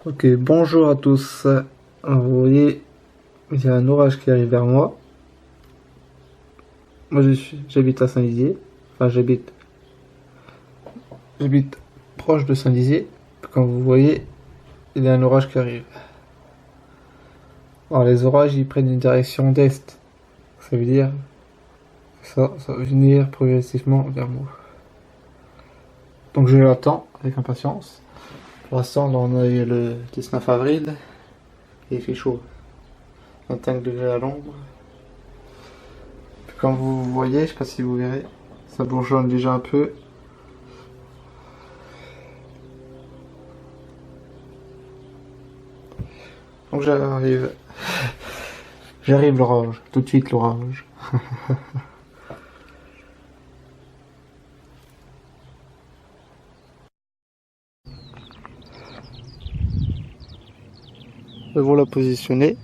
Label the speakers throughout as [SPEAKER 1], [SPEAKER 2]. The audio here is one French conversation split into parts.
[SPEAKER 1] Ok, bonjour à tous. Vous voyez, il y a un orage qui arrive vers moi. Moi, j'habite à Saint-Dizier. Enfin, j'habite proche de Saint-Dizier. Comme vous voyez, il y a un orage qui arrive. Alors, les orages, ils prennent une direction d'est. Ça veut dire que ça va venir progressivement vers moi. Donc, je l'attends avec impatience. Pour l'instant, là, on a eu le 19 avril. Et il fait chaud. 25 degrés à l'ombre. Comme vous voyez, je sais pas si vous verrez, ça bourgeonne déjà un peu. Donc j'arrive. J'arrive l'orage, tout de suite l'orage. Me voilà positionné.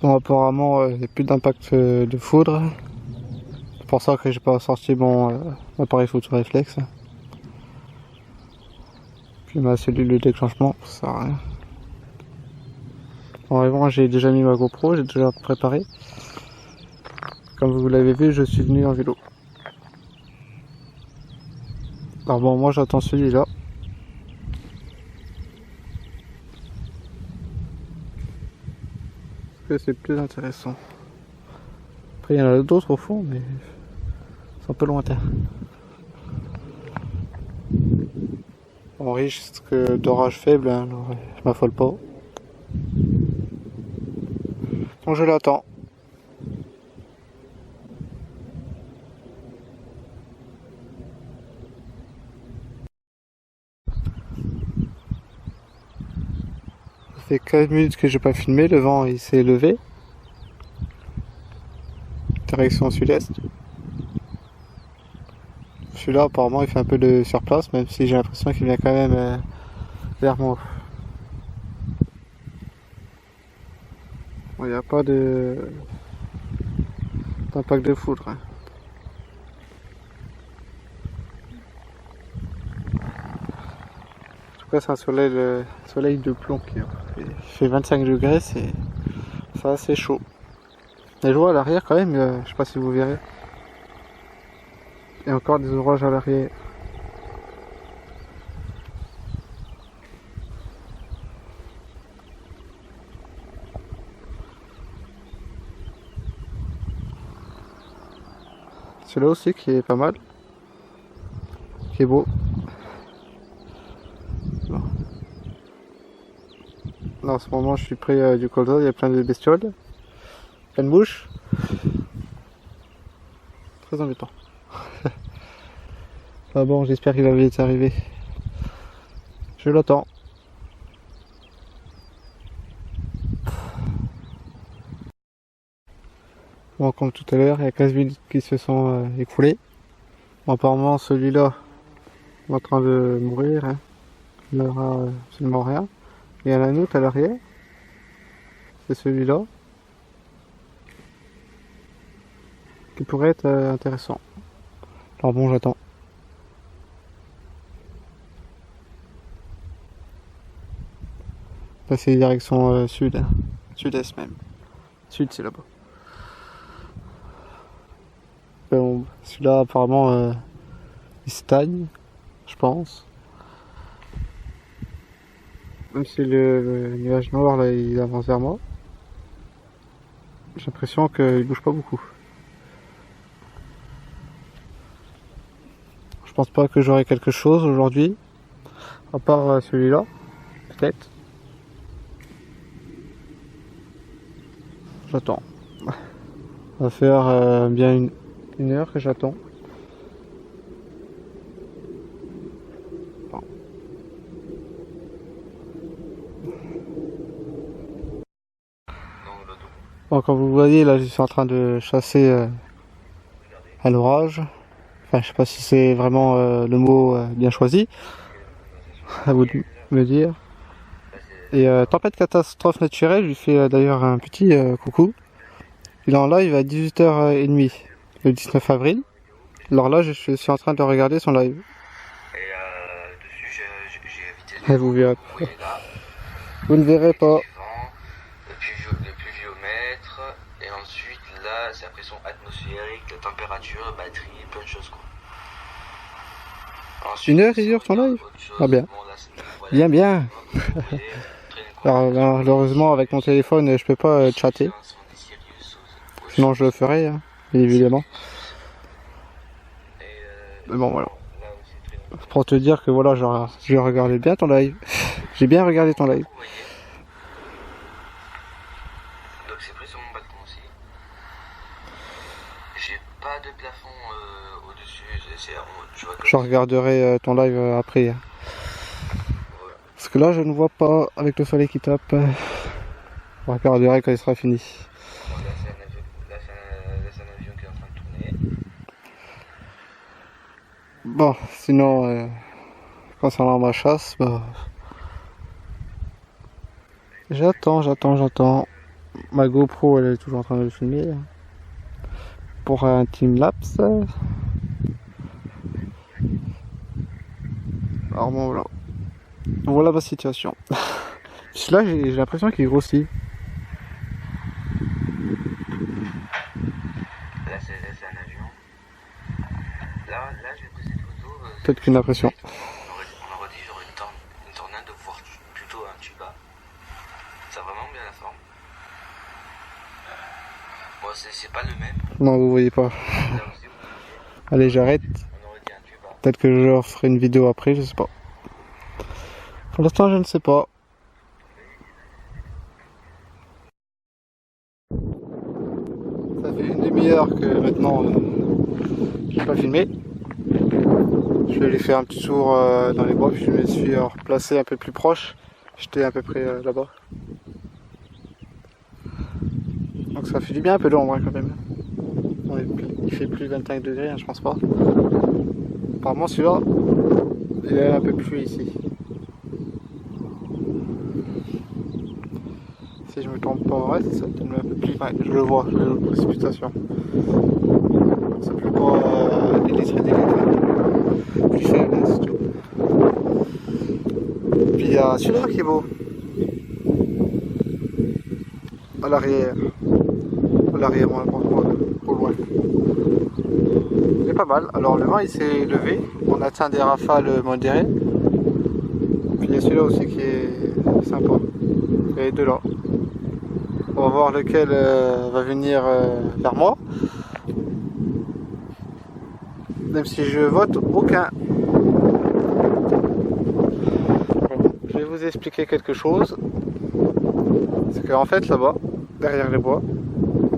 [SPEAKER 1] Bon, apparemment, il n'y a plus d'impact de foudre. C'est pour ça que j'ai pas sorti mon appareil photo réflexe. Puis ma cellule de déclenchement, ça sert à rien. En arrivant, j'ai déjà mis ma GoPro, j'ai déjà préparé. Comme vous l'avez vu, je suis venu en vélo. Alors bon, moi j'attends celui-là. Parce que c'est plus intéressant. Après, il y en a d'autres au fond, mais c'est un peu lointain. On risque d'orage faible, hein, alors je m'affole pas. Donc je l'attends. Ça fait 15 minutes que j'ai pas filmé, le vent il s'est levé. Direction sud-est. Celui-là apparemment il fait un peu de surplace, même si j'ai l'impression qu'il vient quand même vers moi. Il n'y a pas d'impact de foudre. Hein. En tout cas c'est un soleil de plomb qui il fait 25 degrés, c'est assez chaud. Et je vois à l'arrière quand même, je sais pas si vous verrez. Il y a encore des orages à l'arrière. Celui-là aussi qui est pas mal, qui est beau. Là, en ce moment je suis près du colza, il y a plein de bestioles, plein de mouches. Très embêtant. Ah bon, j'espère qu'il va vite arriver. Je l'attends. Bon, comme tout à l'heure, il y a 15 minutes qui se sont écoulées. Bon, apparemment, celui-là est en train de mourir. Hein. Il n'aura absolument rien. Il y en a un autre à l'arrière. C'est celui-là. Qui pourrait être intéressant. Alors bon, j'attends. Là, c'est direction sud. Hein. Sud-est même. Sud, c'est là-bas. Bon, celui-là, apparemment, il stagne, je pense. Même si le nuage noir, là, il avance vers moi. J'ai l'impression qu'il bouge pas beaucoup. Je pense pas que j'aurai quelque chose aujourd'hui. À part celui-là. Peut-être. J'attends. Ça va faire bien une heure que j'attends. Bon, comme vous voyez, là, je suis en train de chasser à l'orage. Enfin, je sais pas si c'est vraiment le mot bien choisi. À vous de me dire. Et tempête catastrophe naturelle, je lui fais d'ailleurs un petit coucou. Il est en live à 18h30, le 19 avril. Alors là, je suis en train de regarder son live.
[SPEAKER 2] Et dessus,
[SPEAKER 1] Et vous verrez pas.
[SPEAKER 2] Vous voyez là,
[SPEAKER 1] Vous ne verrez pas.
[SPEAKER 2] le pluviomètre, et ensuite là c'est la pression atmosphérique, la température, la batterie, plein de choses quoi. Ensuite,
[SPEAKER 1] 1 heure il dure ton live? Ah bien.
[SPEAKER 2] Bon, là, voilà,
[SPEAKER 1] Bien bien. Alors,
[SPEAKER 2] Alors,
[SPEAKER 1] malheureusement avec mon téléphone je peux pas chatter. Sinon je le ferai, hein, bien évidemment. Mais bon voilà. Pour te dire que voilà, j'ai regardé bien ton live. J'ai bien regardé ton live.
[SPEAKER 2] Donc c'est pris sur mon balcon aussi. J'ai pas de plafond au-dessus.
[SPEAKER 1] Je regarderai ton live après. Hein.
[SPEAKER 2] Voilà.
[SPEAKER 1] Parce que là je ne vois pas avec le soleil qui tape. Je regarderai quand il sera fini.
[SPEAKER 2] Bon, là c'est un avion qui est en train de tourner.
[SPEAKER 1] Bon, sinon, concernant ma chasse, bah, j'attends. Ma GoPro, elle est toujours en train de le filmer. Pour un time lapse. Alors bon, voilà. Voilà ma situation. Là, j'ai l'impression qu'il grossit.
[SPEAKER 2] Là c'est un avion. Là je vais poser cette photo.
[SPEAKER 1] Peut-être qu'une impression.
[SPEAKER 2] On aurait dit genre une tornade, voire plutôt un tuba. Ça a vraiment bien la forme. Bon, c'est pas le même.
[SPEAKER 1] Non, vous voyez pas.
[SPEAKER 2] Là aussi, vous voyez,
[SPEAKER 1] Allez, j'arrête.
[SPEAKER 2] on aurait dit un tuba.
[SPEAKER 1] Peut-être que je leur ferai une vidéo après, je sais pas. Pour l'instant, je ne sais pas. Ça fait une demi-heure que maintenant, je n'ai pas filmé. Je vais aller faire un petit tour dans les bois, puis je me suis replacé un peu plus proche. J'étais à peu près là-bas. Donc ça fait du bien un peu d'ombre hein, quand même. Il fait plus 25 degrés, hein, je pense pas. Apparemment celui-là, il est un peu plus ici. Si je me trompe pas, ouais, c'est ça, il est un peu plus. Ouais, je le vois, je le précipitation. Ça pleut pas des litres et des litres. Plus faible, hein, c'est tout. Puis il y a celui-là qui est beau. À l'arrière. À l'arrière, au loin. Il est pas mal. Alors le vent il s'est levé. On atteint des rafales modérées. Puis il y a celui-là aussi qui est sympa. Il y a les deux là. On va voir lequel va venir vers moi. Même si je vote aucun. Je vais vous expliquer quelque chose. C'est qu'en fait là-bas, derrière les bois,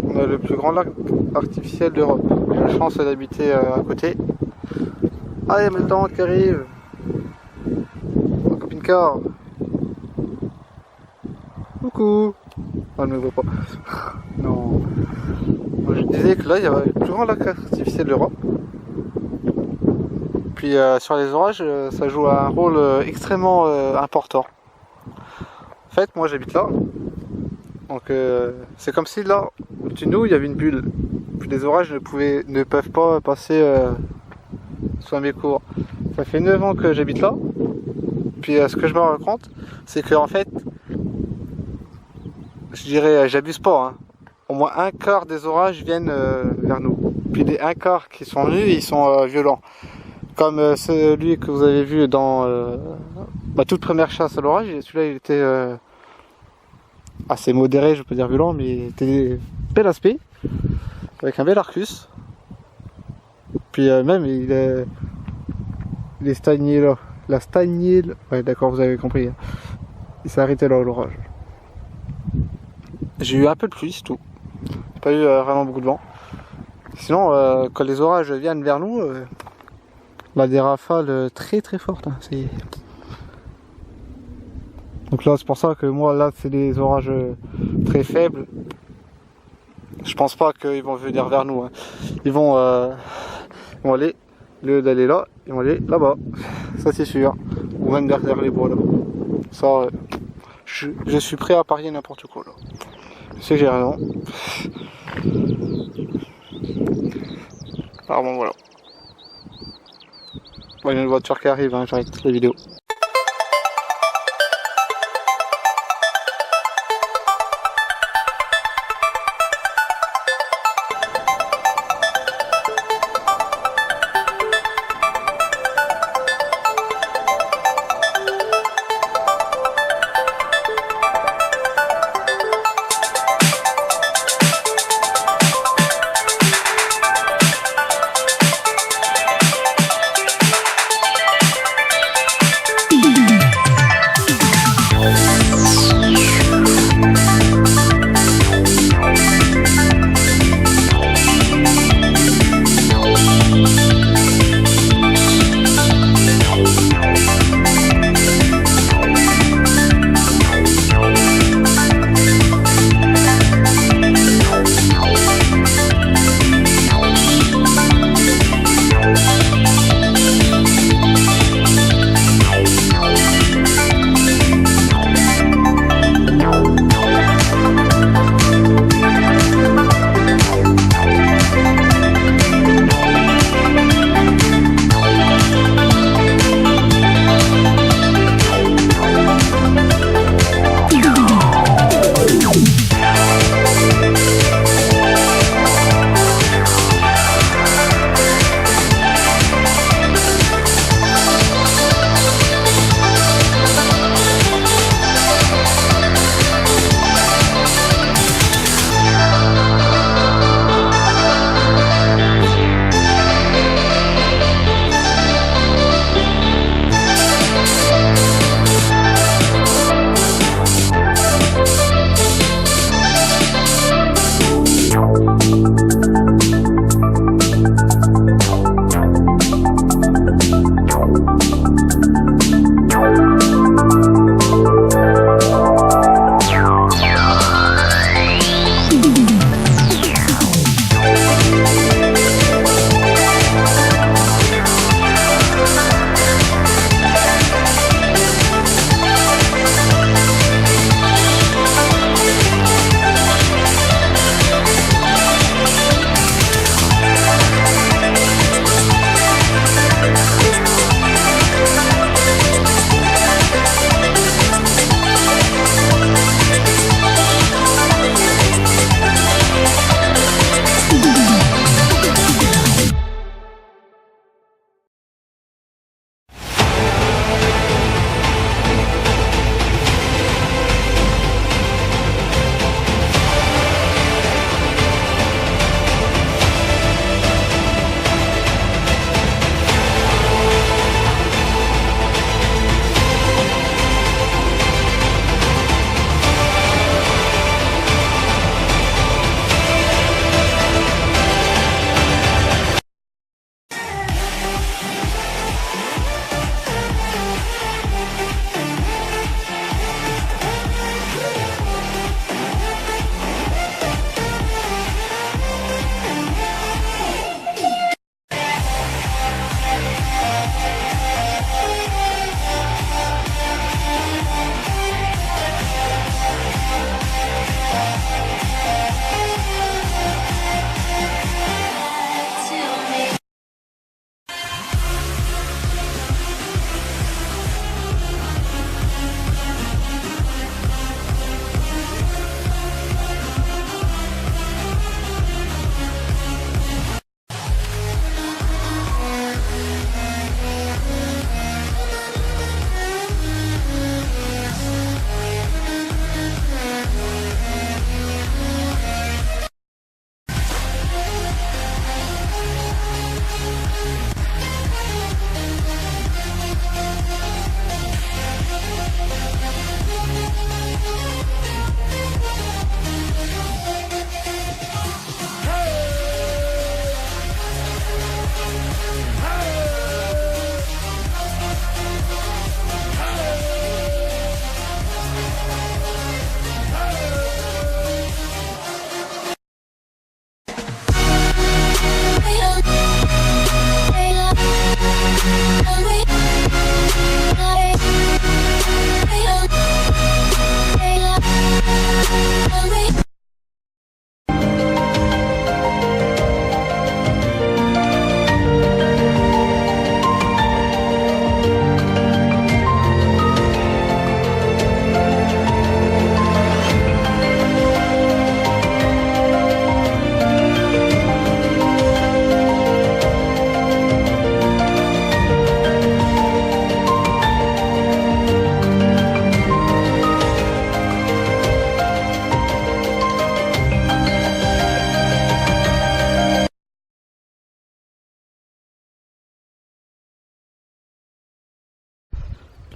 [SPEAKER 1] on a le plus grand lac artificiel d'Europe. J'ai la chance d'habiter à côté. Ah, il y a le temps qui arrive. Ma copine car. Coucou. Ah, elle ne me voit pas. Non. Je disais que là, il y a le plus grand lac artificiel d'Europe. Puis sur les orages, ça joue un rôle extrêmement important. En fait, moi j'habite là. Donc c'est comme si là, au-dessus de nous, il y avait une bulle. Puis les orages ne peuvent pas passer sous mes cours. Ça fait 9 ans que j'habite là. Puis ce que je me rends compte, c'est que en fait, je dirais, j'abuse pas. Hein. Au moins un quart des orages viennent vers nous. Puis les un quart qui sont venus, ils sont violents. Comme celui que vous avez vu dans ma toute première chasse à l'orage. Celui-là, il était assez modéré, je peux dire violent, mais il était bel aspect, avec un bel arcus. Puis même, il est stagné là. La stagné, ouais d'accord, vous avez compris. Hein. Il s'est arrêté là, l'orage. J'ai eu un peu de pluie, c'est tout. J'ai pas eu vraiment beaucoup de vent. Sinon, quand les orages viennent vers nous, on a des rafales très très fortes. Hein. Donc là, c'est pour ça que moi, là, c'est des orages très faibles. Je pense pas qu'ils vont venir vers nous. Hein. Ils vont aller, au lieu d'aller là, ils vont aller là-bas. Ça, c'est sûr. Ou même derrière les bois là. Ça, je suis prêt à parier n'importe quoi là. Je sais que j'ai raison. Alors bon, voilà. Bon, il y a une voiture qui arrive, hein, j'arrête la vidéo.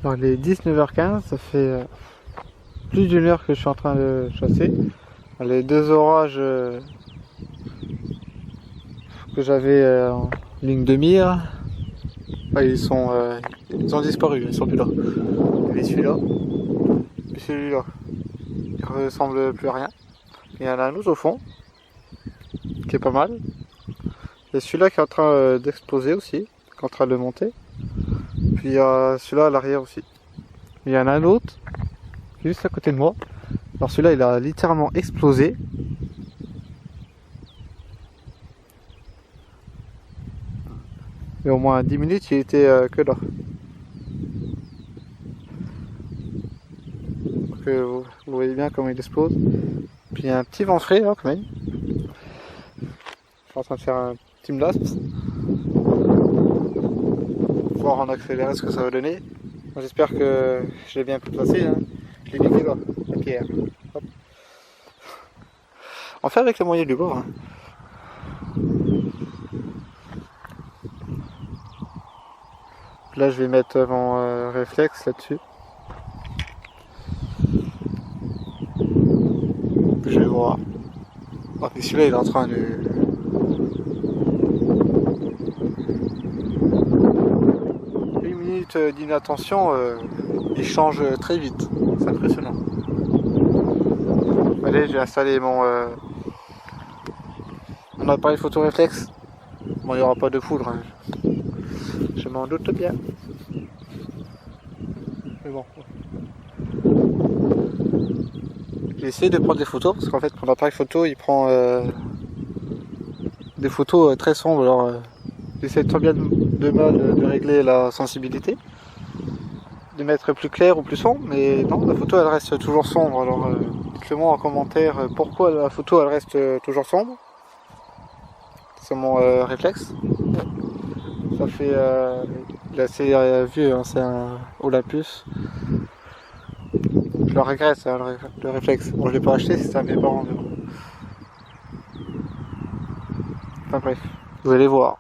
[SPEAKER 1] Alors il est 19h15, ça fait plus d'une heure que je suis en train de chasser. Les deux orages que j'avais en ligne de mire, ils ont disparu, ils sont plus là. Il y avait celui-là, et celui-là, il ressemble plus à rien. Il y en a un autre au fond, qui est pas mal. Il y a celui-là qui est en train d'exploser aussi, qui est en train de monter. Puis il y a celui-là à l'arrière aussi. Il y en a un autre, qui est juste à côté de moi. Alors celui-là, il a littéralement explosé. Et au moins 10 minutes, il était que là. Donc, vous voyez bien comment il explose. Puis il y a un petit vent frais là quand même. Je suis en train de faire un petit blast. Voir en accéléré ce que ça va donner. J'espère que je l'ai bien placé. Hein. Je l'ai mis là, la pierre. Hop. On fait avec le moyen du bord. Hein. Là, je vais mettre mon réflexe là-dessus. Je vais voir. Oh, mais celui-là, il est en train de... Une minute d'inattention, il change très vite. C'est impressionnant. Allez, j'ai installé mon appareil photo réflexe. Bon, il n'y aura pas de poudre. Hein. Je m'en doute bien. Mais bon. J'ai essayé de prendre des photos parce qu'en fait mon appareil photo il prend des photos très sombres. Alors j'essaie tant bien de mal de régler la sensibilité, de mettre plus clair ou plus sombre, mais non, la photo elle reste toujours sombre. Alors dites-le-moi en commentaire pourquoi la photo elle reste toujours sombre. C'est mon réflexe. Ça fait il est assez vieux, hein, c'est un Olympus. Je le regrette, ça, le réflexe. Bon, je l'ai pas acheté, c'était à mes parents. Mais bon. Enfin bref, vous allez voir.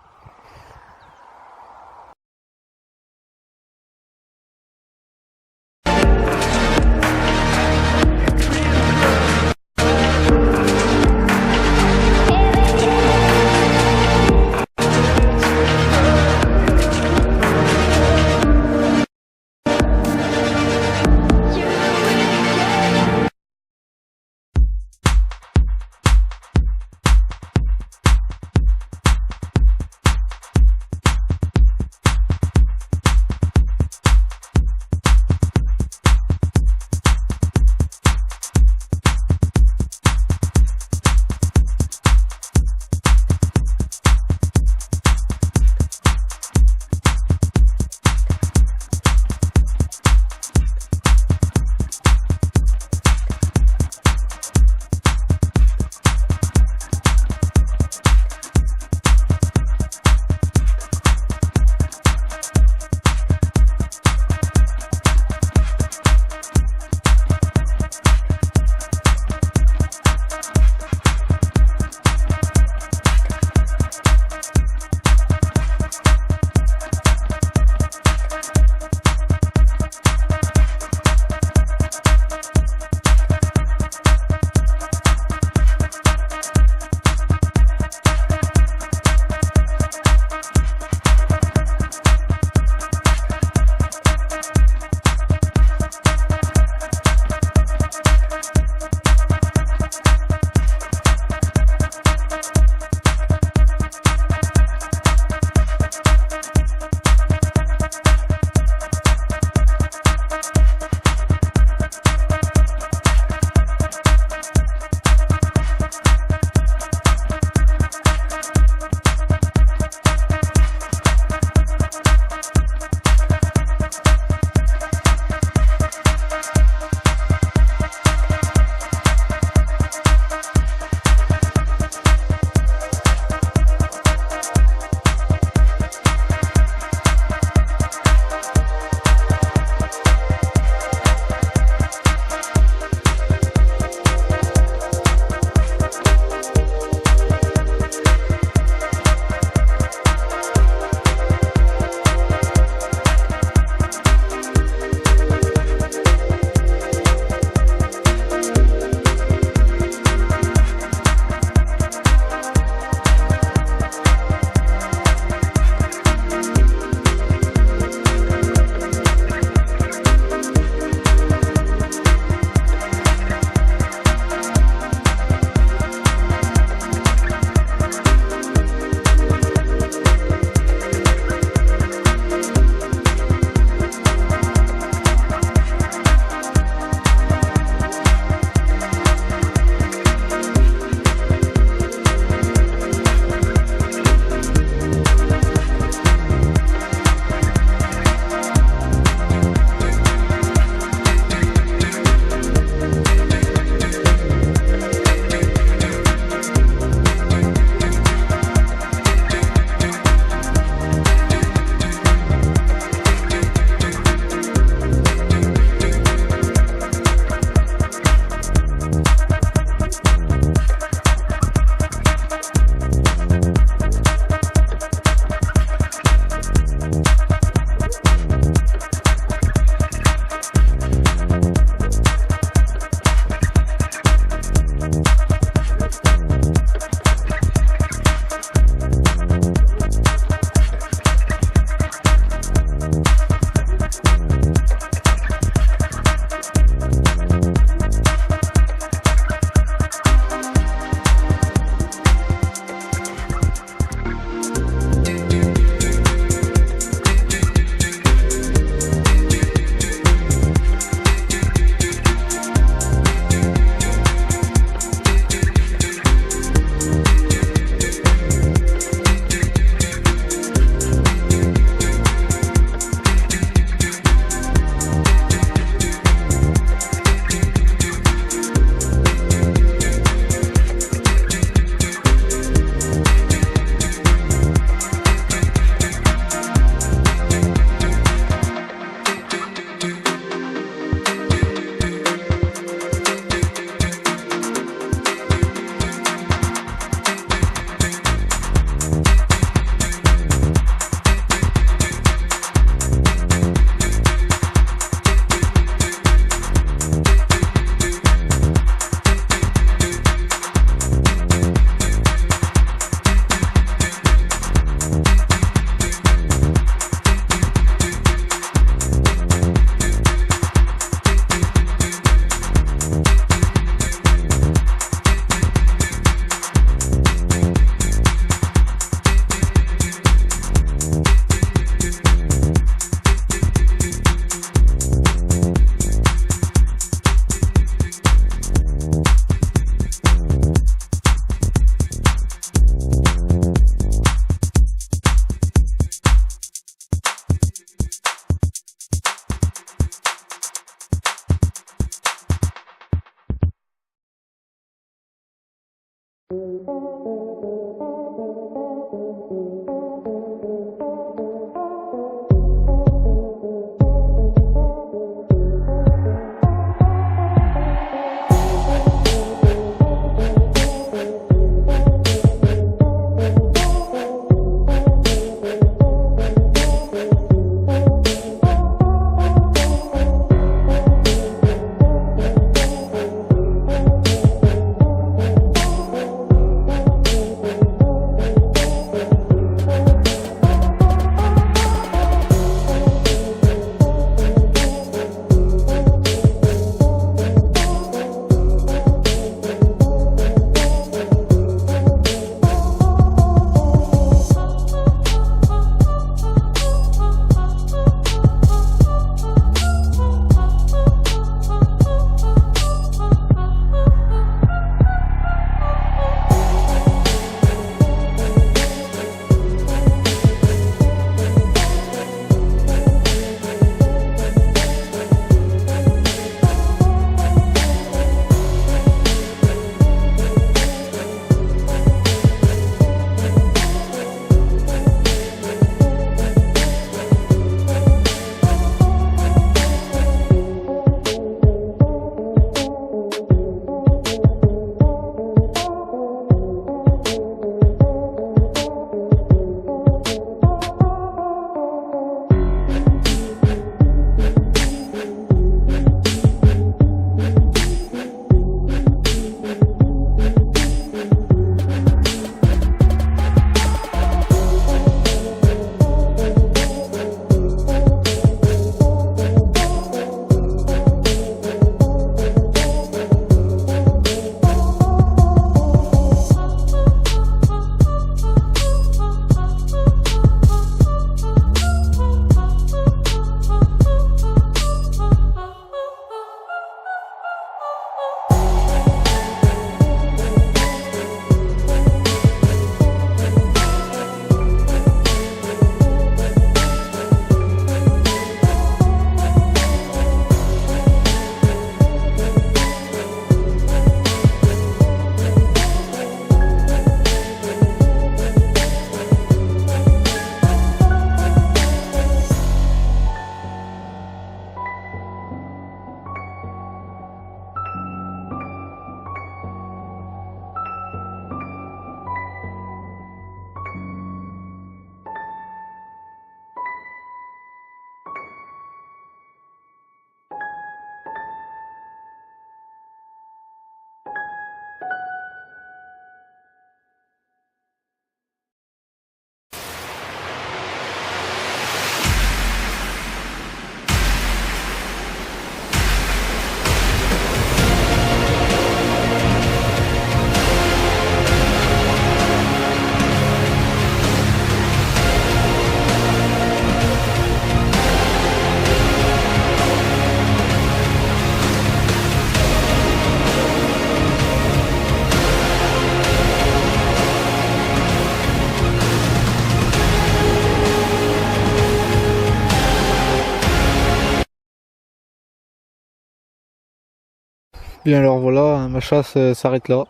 [SPEAKER 1] Bien alors voilà, ma chasse s'arrête là.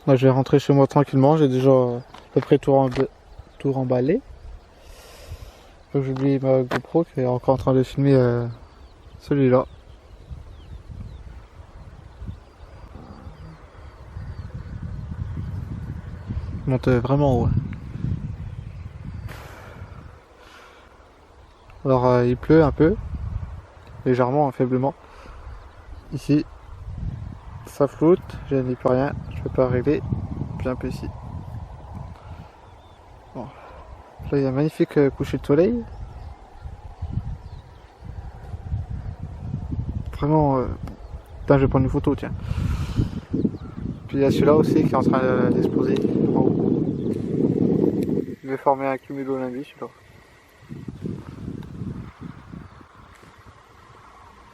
[SPEAKER 1] Moi je vais rentrer chez moi tranquillement, j'ai déjà à peu près tout remballé. Faut que j'oublie ma GoPro qui est encore en train de filmer celui-là. Il monte vraiment haut. Alors il pleut un peu, légèrement, faiblement. Ici, ça floute, je n'y peux rien, je peux pas régler. Puis un peu ici. Bon. Là il y a un magnifique coucher de soleil. Vraiment, putain, je vais prendre une photo, tiens. Puis il y a celui-là aussi qui est en train d'exploser en haut. Il va former un cumulonimbus celui-là.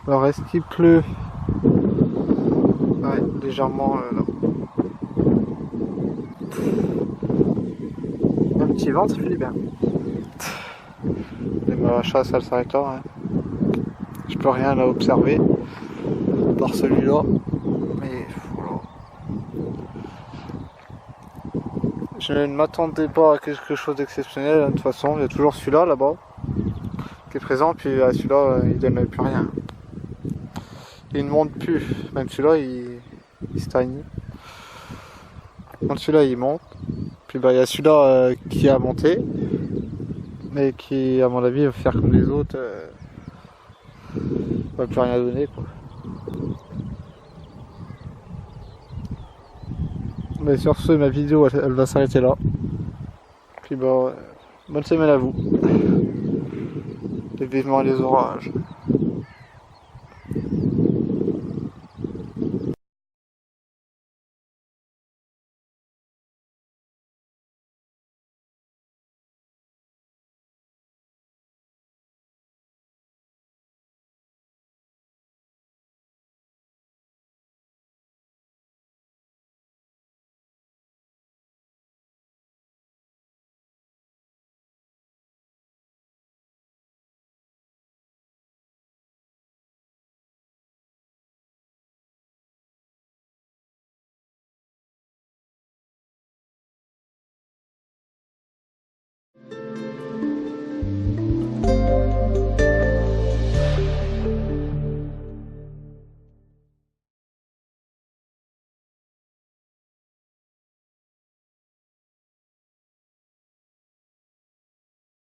[SPEAKER 1] Alors est-ce qu'il pleut? Ouais, légèrement là. Un petit vent, ça fait du bien. Et ma chasse, elle s'arrête là. Hein. Je peux rien à observer par celui-là. Mais voilà. Je ne m'attendais pas à quelque chose d'exceptionnel. Hein, de toute façon, il y a toujours celui-là là-bas qui est présent. Puis celui-là, il donne plus rien. Il ne monte plus. Même celui-là, il stagne. Donc celui-là, il monte. Puis bah, il y a celui-là qui a monté. Mais qui, à mon avis, va faire comme les autres. Va plus rien donner, quoi. Mais sur ce, ma vidéo, elle va s'arrêter là. Puis bah, bonne semaine à vous. Et vivement les orages.